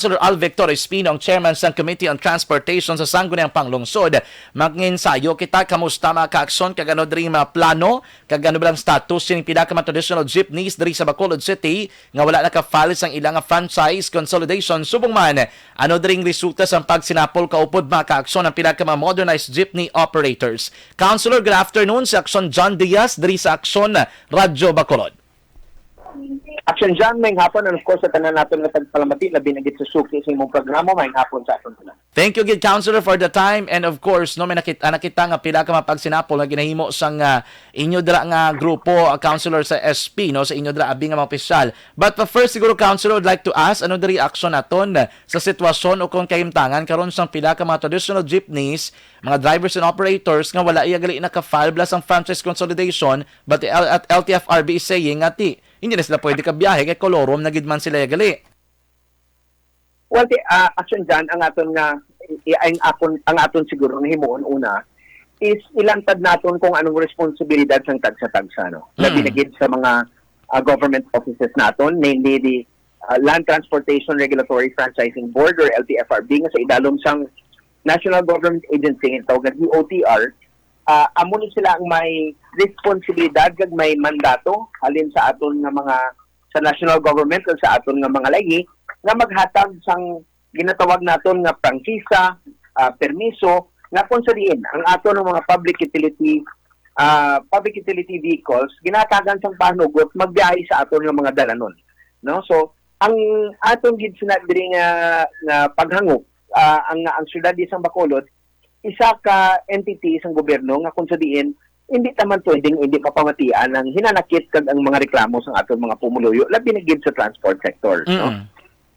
Councilor Al Victor Espino, ang chairman sa Committee on Transportation sa Sangguniang Panglungsod. Mag-ensayo kita, kamusta mga kaaksyon, kagano diri mga plano, kagano bilang status yung pinaka mga traditional jeepneys diri sa Bacolod City, nga wala naka-file sang ilang franchise consolidation. Subong man, ano diring resulta sa pagsinapol kaupod mga kaaksyon ng pinaka mga modernized jeepney operators. Councilor, good afternoon sa Aksyon John Diaz diri sa Aksyon Radyo Bacolod. Action John, may hapon, and of course, sa tanan natin na tagpalamati, labi na git sa suki sa imong programa, may hapon sa aton tanan. Thank you, good Councilor, for the time. And of course, no, may nakita nga pila ka mapagsinapol na ginahimo sang inyo dira nga grupo, Councilor sa SP, no, sa inyo dira abi nga mga opisyal. But first, siguro, Councilor, would like to ask, ano diri reaction naton sa sitwasyon o kung kahimtangan karon sang pila ka mga traditional jeepneys, mga drivers and operators nga wala iya gali naka-file blas ang franchise consolidation, but at LTFRB is saying nga hindi na sila pwede ka biyahe kay kolorom na gidman sila gali. Well, Action John, ang aton siguro ng himuon una is ilantad naton kung anong responsibilidad sang tagsa-tagsa, no? Labi na gid sa mga government offices naton, namely the Land Transportation Regulatory Franchising Board or LTFRB, nga sa idalom sang National Government Agency nga tawag DOTR. Amo ni sila ang may responsibilidad kag may mandato halin sa aton nga mga sa national government o sa aton nga mga lagi nga maghatag sang ginatawag naton nga prangkisa, permiso nga kung sa diin ang aton ng mga public utility vehicles ginatagan sang panugot magbiyahe sa aton nga mga dalanon, no? So ang aton gid diri nga paghangop ang syudad di sang Bacolod isa ka entity sang gobyerno nga kung sa diin hindi taman pwedeng hindi mapamatian ang hinanakit kag ang mga reklamo sang aton mga pumuluyo labi na gid sa transport sector, no?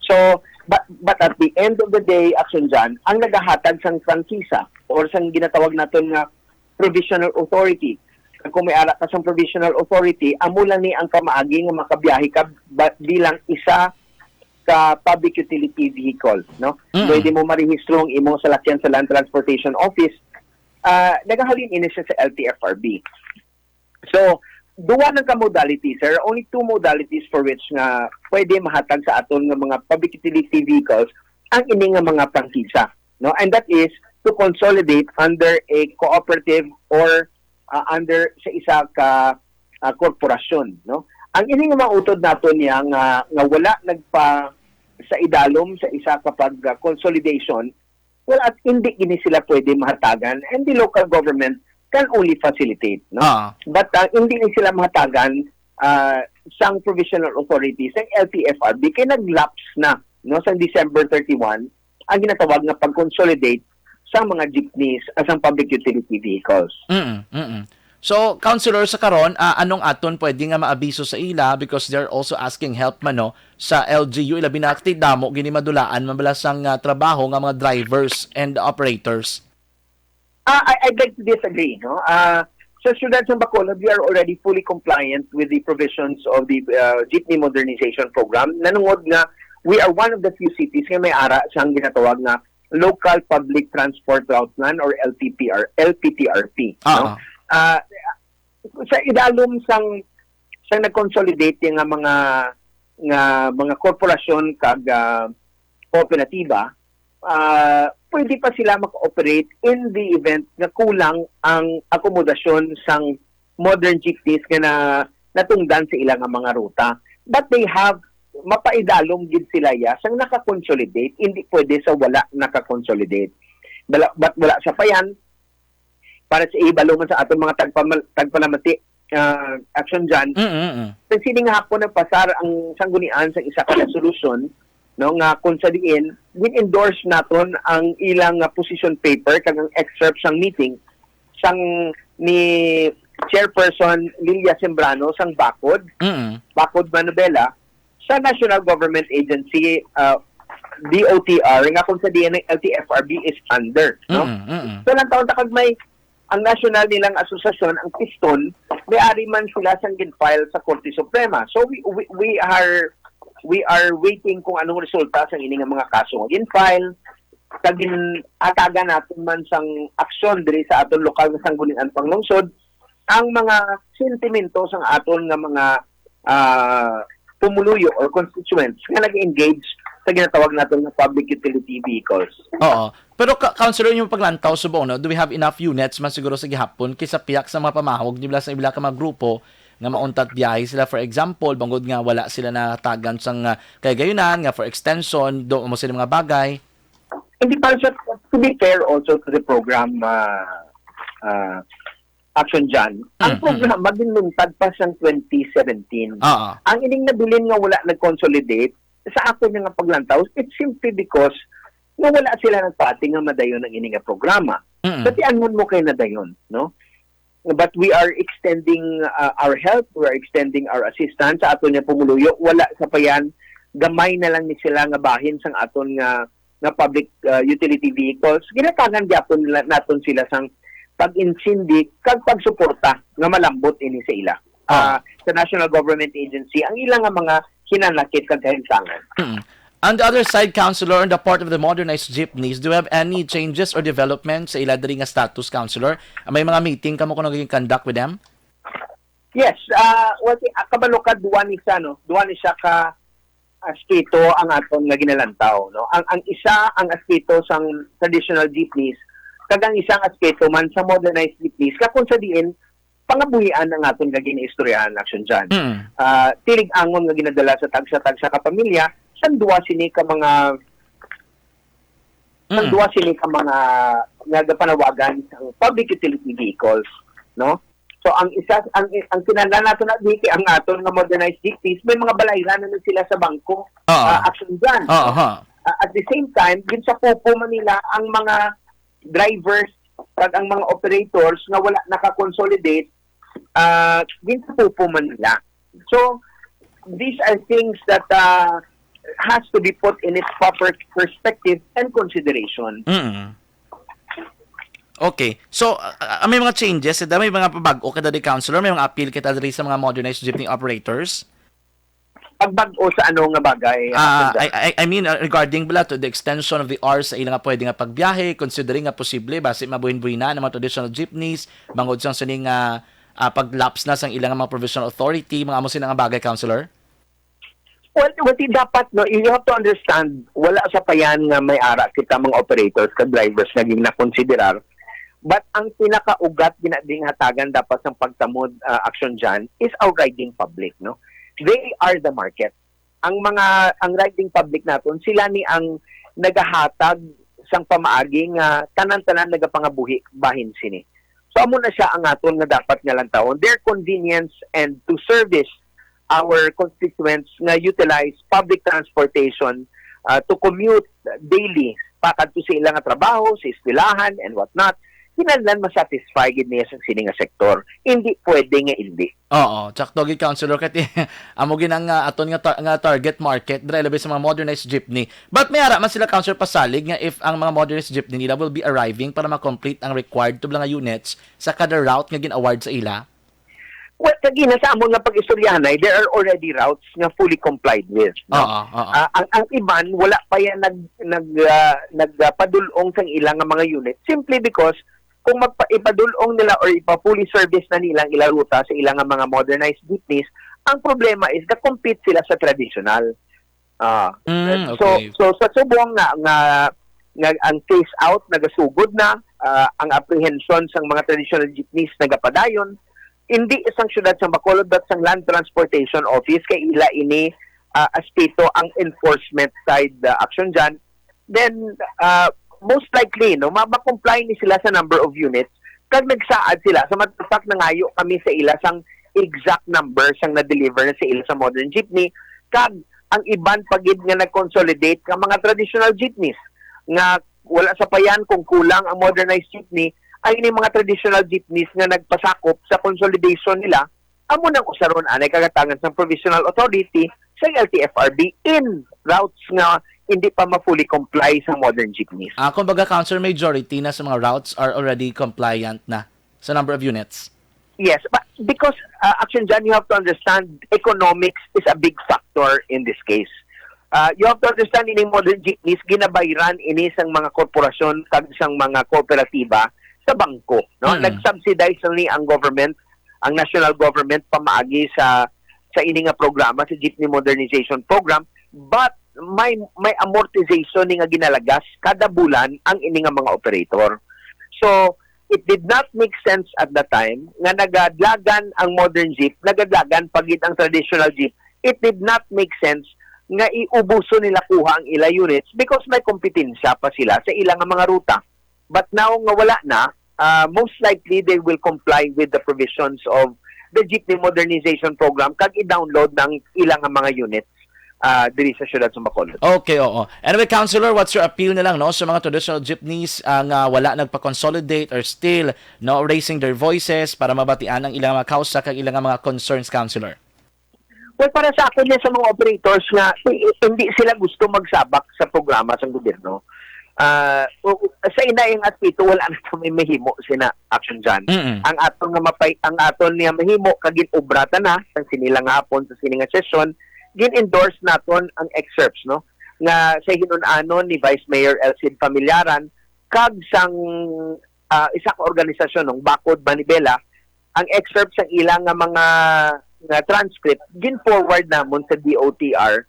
So but at the end of the day, Action John, ang nagahatag sang prangkisa or sang ginatawag naton nga provisional authority, kung may ara ka sang provisional authority, amo lang ni ang kamaagi nga makabiyahe ka bilang isa ka public utility vehicle, no? Pwede mo marehistro ang imong salakyan sa Land Transportation Office. Nagahalin ini siya sa LTFRB. So, duwa ng ka-modalities, sir. Only two modalities for which nga pwede mahatag sa aton nga mga public utility vehicles ang ini nga mga prangkisa, no? And that is to consolidate under a cooperative or under sa isa ka korporasyon, no? Ang ini nga mautod nato niya nga wala nagpa sa idalom sa isa kapag consolidation, well, at hindi gini sila pwede mahatagan and the local government can only facilitate, no? But hindi ni sila mahatagan sang provisional authorities ng LTFRB kay nag-lapse na, no, sa December 31 ang ginatawag na pag-consolidate sa mga jeepneys as ang public utility vehicles. So, Councilor, sa karon, anong aton pwede nga maabiso sa ila because they're also asking help man, no, sa LGU, ilabi na akti damo, gini madulaan, mabalas ang trabaho ng mga drivers and operators? I'd like to disagree, no? Sa Syudad ng Bacolod, we are already fully compliant with the provisions of the Jeepney Modernization Program. Nanungod nga, we are one of the few cities nga may ara siyang ginatawag na Local Public Transport Route Plan or LPTRP, no? Sa idalom sang nag-consolidate nga mga korporasyon kag kooperatiba, pwede pa sila mag-operate in the event na kulang ang akomodasyon sang modern jeepneys nga natungdan sa ilang mga ruta. But they have mapaidalom gid sila sang naka-consolidate, hindi pwede sa wala naka-consolidate. But wala sa payan para sa ibalungan sa atong mga tagpalamati Action John. Sining hapon ng pasar ang sanggunian sa isa ka solusyon, no, nga kung sa diin endorse naton ang ilang position paper kag ang excerpt sang meeting sang ni Chairperson Lilia Sembrano sang Bacod Manobela sa National Government Agency DOTR nga kung sa diin ng LTFRB is under, no? So lang taon kag may ang national nilang asosasyon, ang Piston, may-ari man sila sang gin-file sa Korte Suprema. So we are waiting kung anong resulta sa ining mga kaso nga gin-file. Tagin atagan natin man sang aksyon diri sa aton lokal nga sanggunian panglungsod ang mga sentimento sang aton nga mga pumuluyo or constituents nga nag-engage sa ginatawag natin na public utility vehicles. Oo. Pero Councilor, yung paglantaw subong, no, do we have enough units man siguro sa gihapon kaysa piyak sa mga pamahog nila sa ibila ka mga grupo nga mauntat biyahe sila, for example, bangod nga wala sila natagan sang kay gayunan nga for extension do mo sila mga bagay. Hindi pa siya, to be fair also to the program Action Jan. Ang program maginluntad pa siyang 2017. Oo. Ang ining nabilin nga wala nag-consolidate sa ako nga paglantaw, it's simply because nga wala sila nagpati nga madayon ng ining nga programa. Kasi anon mo kay nadayon, no? But we are extending our help, we are extending our assistance sa aton nga pumuluyo. Wala sa payan, gamay na lang ni sila nga bahin sang aton nga public utility vehicles. Ginatagan gyapon naton sila sang pag-insindi kag pagsuporta nga malambot ini sa ila. Sa National Government Agency ang ilang nga mga hinanakit kag kahinsangan. On the other side, Councilor, on the part of the modernized jeepneys, do you have any changes or developments sa ila diri nga status, Councilor? May mga meeting kamo kuno naging conduct with them? Yes, kabalo ka duwa ni siya ka asketo ang aton nga ginalantaw, no. Ang isa ang asketo sang traditional jeepneys, kag ang isang asketo man sa modernized jeepneys kung sa diin pangabuhian ang aton nga ginaistoryahan action dyan. Tilig angon nga ginadala sa tagsa-tagsa ka pamilya, sanduwa sini ka mga nga panawagan ng public utility vehicles, no? So ang kinahanglan nato na dito ang aton nga modernized jeepneys, may mga balayran na sila sa bangko. Action dyan. At the same time, din sa pupo Manila ang mga drivers at ang mga operators na wala naka-consolidate din sa pupo Manila. So these are things that has to be put in its proper perspective and consideration. Okay. So, may mga changes, may mga pabago kada di councilor, may mga appeal kita diri sa mga modernized jeepney operators. Pagbago sa ano nga bagay? I mean, regarding bala to the extension of the hours sa ilang nga pwede nga pagbiyahe, considering nga posible, basi mabuhin-buhin na ng mga traditional jeepneys, bangod sang sining paglaps na sang ilang mga provincial authority, mga amo sila nga bagay, councilor? Well, dapat, no, you have to understand, wala sa payan nga may ara kita mga operators ka drivers naging nakonsiderar. But ang pinakaugat ginading hatagan dapat ng pagtamod action dyan is our riding public, no? They are the market. Ang riding public naton, sila ni ang nagahatag sang pamaagi nga tanan-tanan nagapangabuhi bahin sini. So amo na siya ang aton nga dapat nga lantawon, their convenience and to service our constituents nga utilize public transportation to commute daily pakadto sa ilang trabaho, sa eskwelahan and whatnot. Kinahanglan masatisfy gid niya sa sini nga sektor. Hindi pwede nga hindi. Oo, tsakto gid councilor kati amo ginang aton nga target market dira labi sa mga modernized jeepney. But may ara man sila councilor pasalig nga if ang mga modernized jeepney nila will be arriving para ma-complete ang required tubla nga units sa kada route nga gin-award sa ila. Well, kagina sa amon nga pag-istoryahanay, there are already routes nga fully complied with. No? Ang iban, wala pa yan nagpadulong sa ilang nga mga unit simply because kung ipadulong nila or ipa-fully service na nilang ilang ruta sa ilang nga mga modernized jeepneys, ang problema is na-compete sila sa traditional. Okay. So sa subong nga ang phase out nagasugod na, ang apprehension sa mga traditional jeepneys nagapadayon, hindi isang syudad sa Bacolod but sang Land Transportation Office kay ila ini aspeto ang enforcement side action dyan, then most likely no ma-comply ni sila sa number of units kag nagsaad sila sa matapak na ngayo kami sa ila sang exact number sang na-deliver na sa ila sa modern jeepney kag ang iban pagid nga nag-consolidate ka mga traditional jeepneys nga wala sa payan kung kulang ang modernized jeepney ay ni mga traditional jeepneys nga nagpasakop sa consolidation nila, amo nang usaron anay kagatangan sa provisional authority sa LTFRB in routes nga hindi pa ma-fully comply sa modern jeepneys. Kumbaga, councilor, majority na sa mga routes are already compliant na sa number of units. Yes, but because action dyan, you have to understand economics is a big factor in this case. You have to understand ini modern jeepneys ginabayran ini sang mga korporasyon kag sang mga kooperatiba sa bangko, no? Nag-subsidize ni ang government, ang national government pamaagi sa ini nga programa sa Jeepney Modernization Program, but may amortization ni nga ginalagas kada bulan ang ini nga mga operator. So it did not make sense at the time nga nagadlagan ang modern jeep, nagadlagan pagit ang traditional jeep. It did not make sense nga iubuso nila kuha ang ila units because may kompetensya pa sila sa ilang mga ruta. But now nga wala na, most likely they will comply with the provisions of the Jeepney Modernization Program kag i-download ng ilang mga units diri sa siyudad sa Bacolod. Okay, oo. Anyway, Councilor, what's your appeal na lang no sa mga traditional jeepneys nga wala nagpa-consolidate or still no raising their voices para mabatian ang ilang mga kausa kag ilang mga concerns, Councilor? Well, para sa akin yan sa mga operators nga hindi sila gusto magsabak sa programa sa gobyerno. Sa inaing aspeto wala na to may mahimo sina action dyan. Ang aton nga ang aton niya mahimo kagin obrata na sang sinilang hapon sa sininga session gin-endorse naton ang excerpts no nga sa hinun-anon ni Vice Mayor Elcid Familiaran kag sang isa ka organisasyon ng Bakod Manibela ang excerpts sang ilang nga mga nga transcript gin-forward namon sa DOTR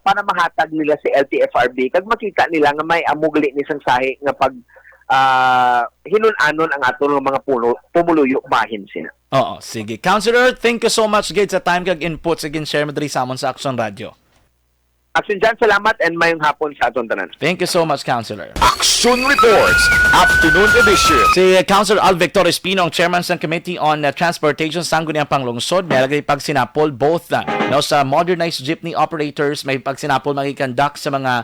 para mahatag nila si LTFRB kag makita nila nga may amugli ni sang sahi nga pag hinun-anon ang aton mga pumuluyo mahin sina. Oo, sige. Councilor, thank you so much gid sa time kag input sa gin-share mo diri sa amon sa Action Radio. Action dyan, salamat and mayong hapon sa aton tanan. Thank you so much, Councilor. Action Reports, Afternoon Edition. Si Councilor Al Victor Espino, ang chairman sa Committee on Transportation sa Sangguniang Panglungsod, may lagay pagsinapol both no, sa modernized jeepney operators, may pagsinapol magikandak sa mga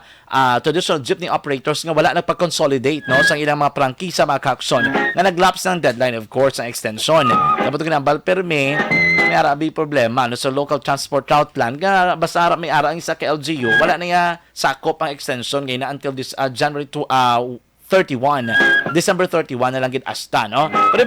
traditional jeepney operators nga wala nagpa-consolidate no, sa ilang mga prangkisa, mga kakson, na naglaps ng deadline, of course, ng extension. Dapat ko ng balperme, may arabi problema no, sa local transport route plan, nga basta may ara ang isa ka LGU, wala na nga sakop ang extension ngayon na until this December 31 na lang gid asta no. Pero